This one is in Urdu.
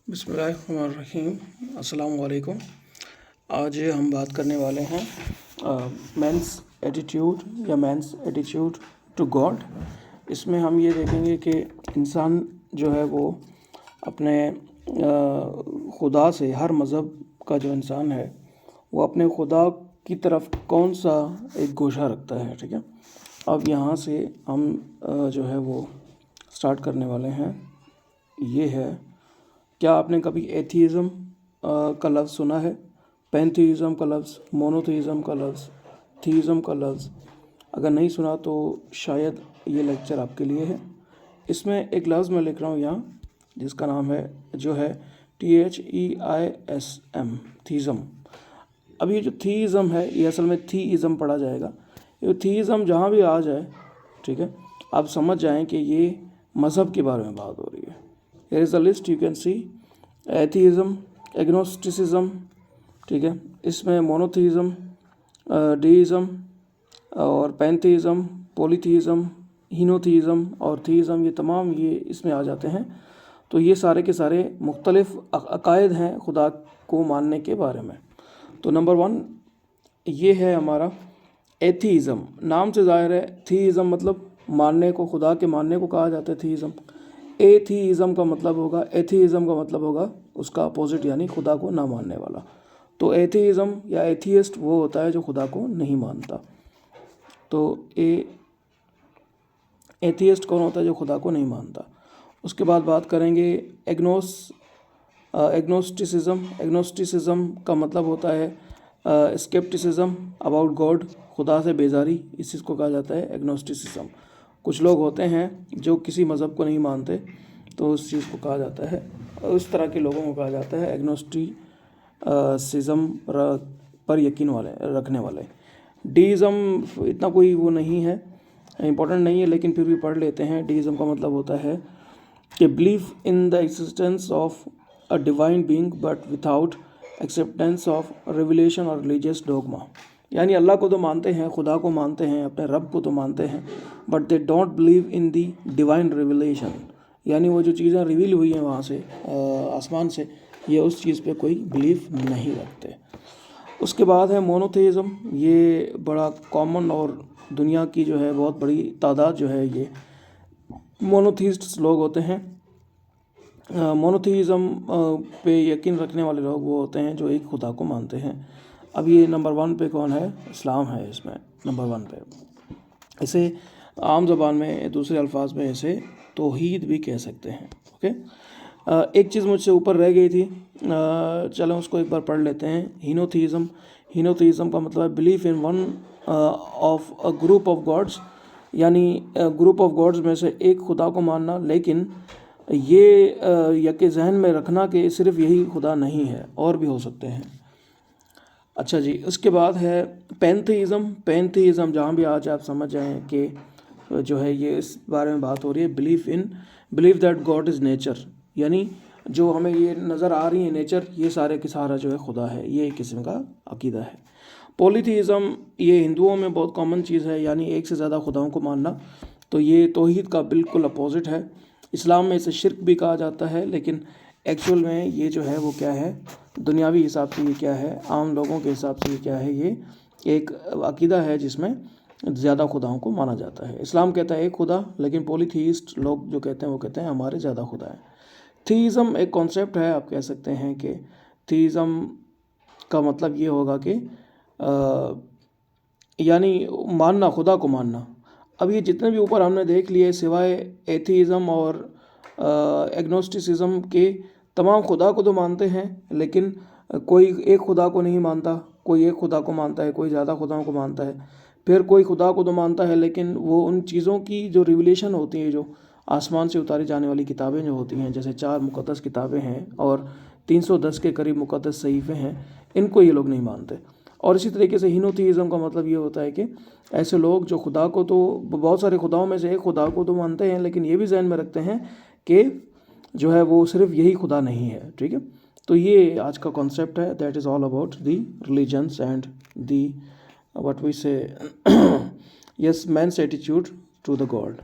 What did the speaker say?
بسم اللہ الرحمن الرحیم۔ السلام علیکم۔ آج ہم بات کرنے والے ہیں مینس ایٹیٹیوڈ یا مینس ایٹیٹیوڈ ٹو گاڈ۔ اس میں ہم یہ دیکھیں گے کہ انسان جو ہے وہ اپنے خدا سے، ہر مذہب کا جو انسان ہے وہ اپنے خدا کی طرف کون سا ایک گوشہ رکھتا ہے، ٹھیک ہے۔ اب یہاں سے ہم جو ہے وہ سٹارٹ کرنے والے ہیں۔ یہ ہے، کیا آپ نے کبھی ایتھیزم کا لفظ سنا ہے؟ پینتھیزم کا لفظ، مونوتھیزم کا لفظ، تھیزم کا لفظ؟ اگر نہیں سنا تو شاید یہ لیکچر آپ کے لیے ہے۔ اس میں ایک لفظ میں لکھ رہا ہوں یہاں جس کا نام ہے، جو ہے THEISM، تھیزم۔ اب یہ جو تھیزم ہے یہ اصل میں تھیزم پڑھا جائے گا۔ یہ تھیزم جہاں بھی آ جائے، ٹھیک ہے، آپ سمجھ جائیں کہ یہ مذہب کے بارے میں بات ہو رہی ہے۔ Here is a list you can see: atheism, agnosticism, ٹھیک ہے، اس میں مونوتھیزم، ڈیزم اور پینتھیزم، پولیتھیزم، ہینوتھیزم اور تھیزم، یہ تمام یہ اس میں آ جاتے ہیں۔ تو یہ سارے کے سارے مختلف عقائد ہیں خدا کو ماننے کے بارے میں۔ تو نمبر 1 یہ ہے ہمارا ایتھیزم۔ نام سے ظاہر ہے، تھیزم مطلب ماننے کو، خدا کے ماننے کو کہا جاتا ہے تھیزم۔ ایتھیزم کا مطلب ہوگا، ایتھیزم کا مطلب ہوگا اس کا اپوزٹ، یعنی خدا کو نہ ماننے والا۔ تو ایتھیزم یا ایتھیسٹ وہ ہوتا ہے جو خدا کو نہیں مانتا۔ تو ایتھیسٹ کون ہوتا ہے؟ جو خدا کو نہیں مانتا۔ اس کے بعد بات کریں گے ایگنوسٹسزم۔ ایگنوسٹسزم کا مطلب ہوتا ہے اسکیپٹسزم اباؤٹ گاڈ، خدا سے بیزاری، اس چیز کو کہا جاتا ہے ایگنوسٹسزم۔ کچھ لوگ ہوتے ہیں جو کسی مذہب کو نہیں مانتے، تو اس چیز کو کہا جاتا ہے، اس طرح کے لوگوں کو کہا جاتا ہے ایگنوسٹسزم پر یقین رکھنے والے۔ ڈیزم اتنا کوئی وہ نہیں ہے، امپورٹنٹ نہیں ہے، لیکن پھر بھی پڑھ لیتے ہیں۔ ڈیزم کا مطلب ہوتا ہے کہ belief in the existence of a divine being but without acceptance of revelation اور ریلیجیس ڈوگما۔ یعنی اللہ کو تو مانتے ہیں، خدا کو مانتے ہیں، اپنے رب کو تو مانتے ہیں، but they don't believe in the divine revelation, یعنی وہ جو چیزیں ریویل ہوئی ہیں وہاں سے، آسمان سے، یہ اس چیز پہ کوئی بلیف نہیں رکھتے۔ اس کے بعد ہے مونوتھیزم۔ یہ بڑا کامن اور دنیا کی جو ہے بہت بڑی تعداد جو ہے یہ مونوتھیسٹ لوگ ہوتے ہیں۔ مونوتھیزم پہ یقین رکھنے والے لوگ وہ ہوتے ہیں جو ایک خدا کو مانتے ہیں۔ اب یہ نمبر 1 پہ کون ہے؟ اسلام ہے اس میں نمبر 1 پہ۔ اسے عام زبان میں، دوسرے الفاظ میں اسے توحید بھی کہہ سکتے ہیں، اوکے۔ ایک چیز مجھ سے اوپر رہ گئی تھی، چلیں اس کو ایک بار پڑھ لیتے ہیں۔ ہینوتھیزم۔ ہینوتھیزم کا مطلب ہے belief in one of a group of God's, یعنی گروپ آف گاڈز میں سے ایک خدا کو ماننا، لیکن یہ یقین ذہن میں رکھنا کہ صرف یہی خدا نہیں ہے، اور بھی ہو سکتے ہیں۔ اچھا جی، اس کے بعد ہے پینتھیزم۔ پینتھیزم جہاں بھی آج آپ سمجھ جائیں کہ جو ہے یہ اس بارے میں بات ہو رہی ہے، believe that God is nature, یعنی جو ہمیں یہ نظر آ رہی ہے نیچر، یہ سارے کے سارا جو ہے خدا ہے، یہ ایک قسم کا عقیدہ ہے۔ پولیتھیزم یہ ہندوؤں میں بہت کامن چیز ہے، یعنی ایک سے زیادہ خداؤں کو ماننا، تو یہ توحید کا بالکل اپوزٹ ہے۔ اسلام میں اسے شرک بھی کہا جاتا ہے، لیکن ایکچول میں یہ جو ہے وہ کیا ہے، دنیاوی حساب سے یہ کیا ہے، عام لوگوں کے حساب سے یہ کیا ہے، یہ ایک عقیدہ ہے جس میں زیادہ خداؤں کو مانا جاتا ہے۔ اسلام کہتا ہے ایک خدا، لیکن پولیتھیسٹ لوگ جو کہتے ہیں وہ کہتے ہیں ہمارے زیادہ خدا ہیں۔ تھیزم ایک کانسیپٹ ہے، آپ کہہ سکتے ہیں کہ تھیزم کا مطلب یہ ہوگا کہ یعنی ماننا، خدا کو ماننا۔ اب یہ جتنے بھی اوپر ہم نے دیکھ لیے، سوائے ایتھیزم اور ایگنوسٹسزم کے، تمام خدا کو تو مانتے ہیں، لیکن کوئی ایک خدا کو نہیں مانتا، کوئی ایک خدا کو مانتا ہے، کوئی زیادہ خداؤں کو مانتا ہے، پھر کوئی خدا کو تو مانتا ہے لیکن وہ ان چیزوں کی جو ریویلیشن ہوتی ہے، جو آسمان سے اتاری جانے والی کتابیں جو ہوتی ہیں، جیسے 4 مقدس کتابیں ہیں اور 310 کے قریب مقدس صحیفے ہیں، ان کو یہ لوگ نہیں مانتے۔ اور اسی طریقے سے ہینوتھیزم کا مطلب یہ ہوتا ہے کہ ایسے لوگ جو خدا کو تو بہت سارے خداؤں میں سے ایک خدا کو تو مانتے ہیں، لیکن یہ بھی ذہن میں رکھتے ہیں کہ جو ہے وہ صرف یہی خدا نہیں ہے، ٹھیک ہے۔ تو یہ آج کا کانسیپٹ ہے، that is all about the religions and the what we say yes, man's attitude to the God.